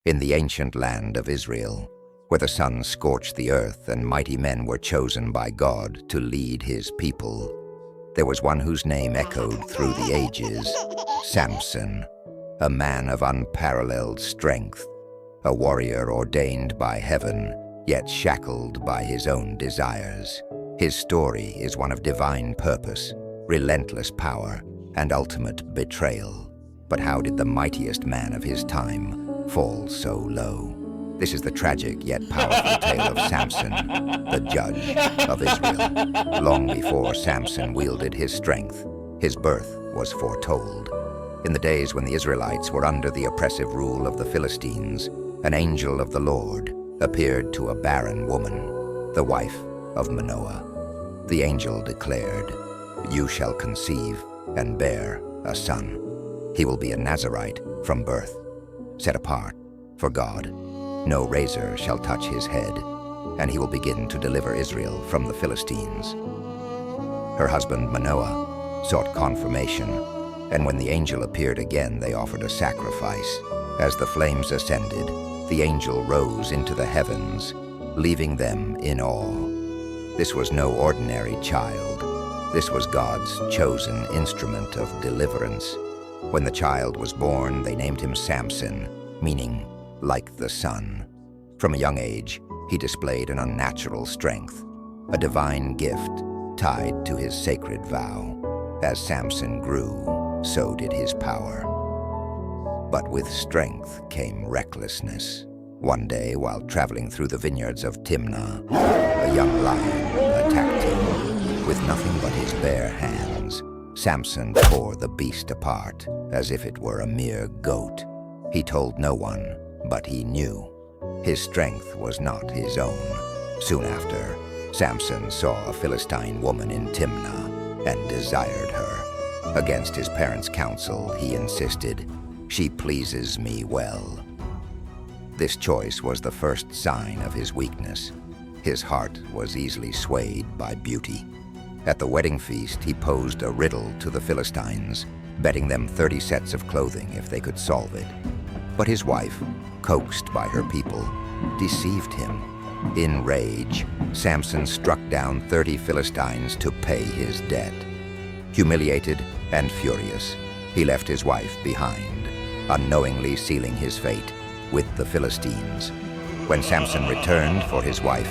In the ancient land of Israel, where the sun scorched the earth and mighty men were chosen by God to lead his people, there was one whose name echoed through the ages, Samson, a man of unparalleled strength, a warrior ordained by heaven, yet shackled by his own desires. His story is one of divine purpose, relentless power, and ultimate betrayal. But how did the mightiest man of his time fall so low? This is the tragic yet powerful tale of Samson, the judge of Israel. Long before Samson wielded his strength, his birth was foretold. In the days when the Israelites were under the oppressive rule of the Philistines, an angel of the Lord appeared to a barren woman, the wife of Manoah. The angel declared, "You shall conceive and bear a son. He will be a Nazirite from birth, set apart for God. No razor shall touch his head, and he will begin to deliver Israel from the Philistines." Her husband Manoah sought confirmation, and when the angel appeared again, they offered a sacrifice. As the flames ascended, the angel rose into the heavens, leaving them in awe. This was no ordinary child. This was God's chosen instrument of deliverance. When the child was born, they named him Samson, meaning like the sun. From a young age, he displayed an unnatural strength, a divine gift tied to his sacred vow. As Samson grew, so did his power. But with strength came recklessness. One day, while traveling through the vineyards of Timnah, a young lion attacked him. With nothing but his bare hands, Samson tore the beast apart as if it were a mere goat. He told no one, but he knew. His strength was not his own. Soon after, Samson saw a Philistine woman in Timnah and desired her. Against his parents' counsel, he insisted, "She pleases me well." This choice was the first sign of his weakness. His heart was easily swayed by beauty. At the wedding feast, he posed a riddle to the Philistines, betting them 30 sets of clothing if they could solve it. But his wife, coaxed by her people, deceived him. In rage, Samson struck down 30 Philistines to pay his debt. Humiliated and furious, he left his wife behind, unknowingly sealing his fate with the Philistines. When Samson returned for his wife,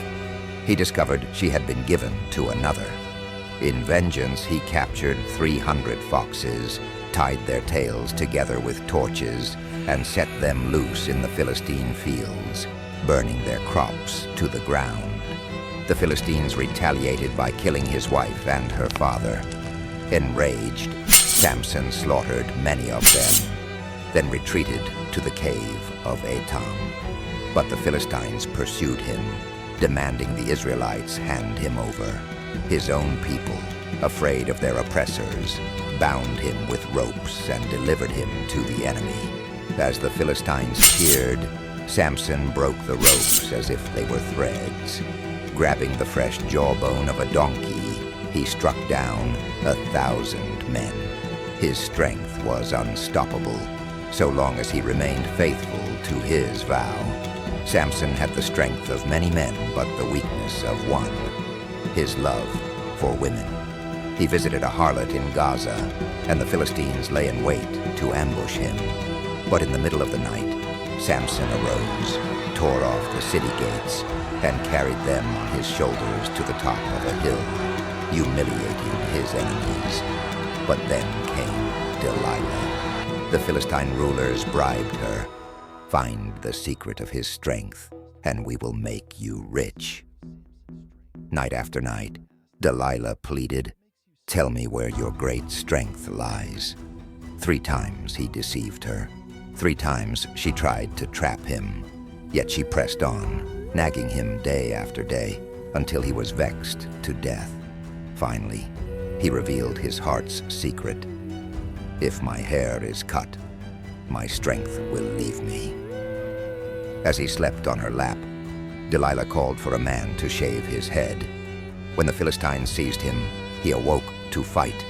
he discovered she had been given to another. In vengeance, he captured 300 foxes, tied their tails together with torches, and set them loose in the Philistine fields, burning their crops to the ground. The Philistines retaliated by killing his wife and her father. Enraged, Samson slaughtered many of them, then retreated to the cave of Etam. But the Philistines pursued him, demanding the Israelites hand him over. His own people, afraid of their oppressors, bound him with ropes and delivered him to the enemy. As the Philistines cheered, Samson broke the ropes as if they were threads. Grabbing the fresh jawbone of a donkey, he struck down 1,000 men. His strength was unstoppable, so long as he remained faithful to his vow. Samson had the strength of many men, but the weakness of one: his love for women. He visited a harlot in Gaza, and the Philistines lay in wait to ambush him. But in the middle of the night, Samson arose, tore off the city gates, and carried them on his shoulders to the top of a hill, humiliating his enemies. But then came Delilah. The Philistine rulers bribed her. "Find the secret of his strength, and we will make you rich." Night after night, Delilah pleaded, "Tell me where your great strength lies." 3 times he deceived her. 3 times she tried to trap him. Yet she pressed on, nagging him day after day, until he was vexed to death. Finally, he revealed his heart's secret. "If my hair is cut, my strength will leave me." As he slept on her lap, Delilah called for a man to shave his head. When the Philistines seized him, he awoke to fight.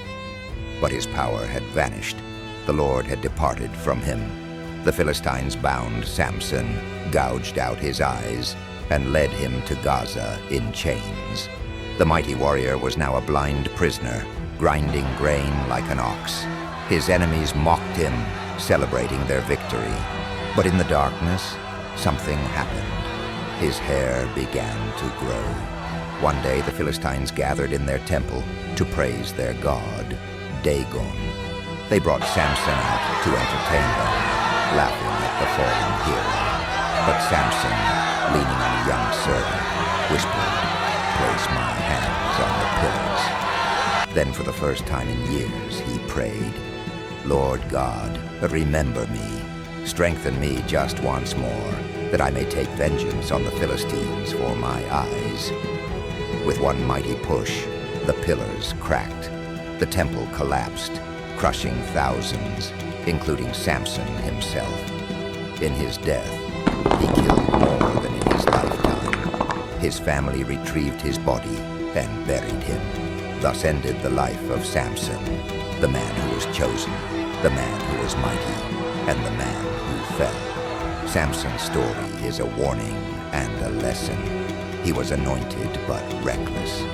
But his power had vanished. The Lord had departed from him. The Philistines bound Samson, gouged out his eyes, and led him to Gaza in chains. The mighty warrior was now a blind prisoner, grinding grain like an ox. His enemies mocked him, celebrating their victory. But in the darkness, something happened. His hair began to grow. One day the Philistines gathered in their temple to praise their god, Dagon. They brought Samson out to entertain them, laughing at the fallen hero. But Samson, leaning on a young servant, whispered, "Place my hands on the pillars." Then for the first time in years he prayed, "Lord God, remember me. Strengthen me just once more, that I may take vengeance on the Philistines for my eyes." With one mighty push, the pillars cracked. The temple collapsed, crushing thousands, including Samson himself. In his death, he killed more than in his lifetime. His family retrieved his body and buried him. Thus ended the life of Samson, the man who was chosen, the man who was mighty, and the man who fell. Samson's story is a warning and a lesson. He was anointed but reckless,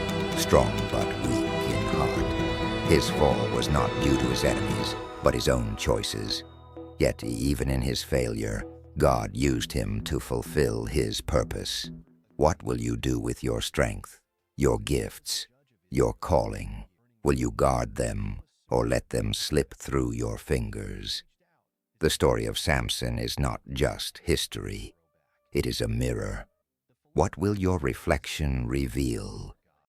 strong but weak in heart. His fall was not due to his enemies, but his own choices. Yet even in his failure, God used him to fulfill his purpose. What will you do with your strength, your gifts, your calling? Will you guard them or let them slip through your fingers? The story of Samson is not just history. It is a mirror. What will your reflection reveal?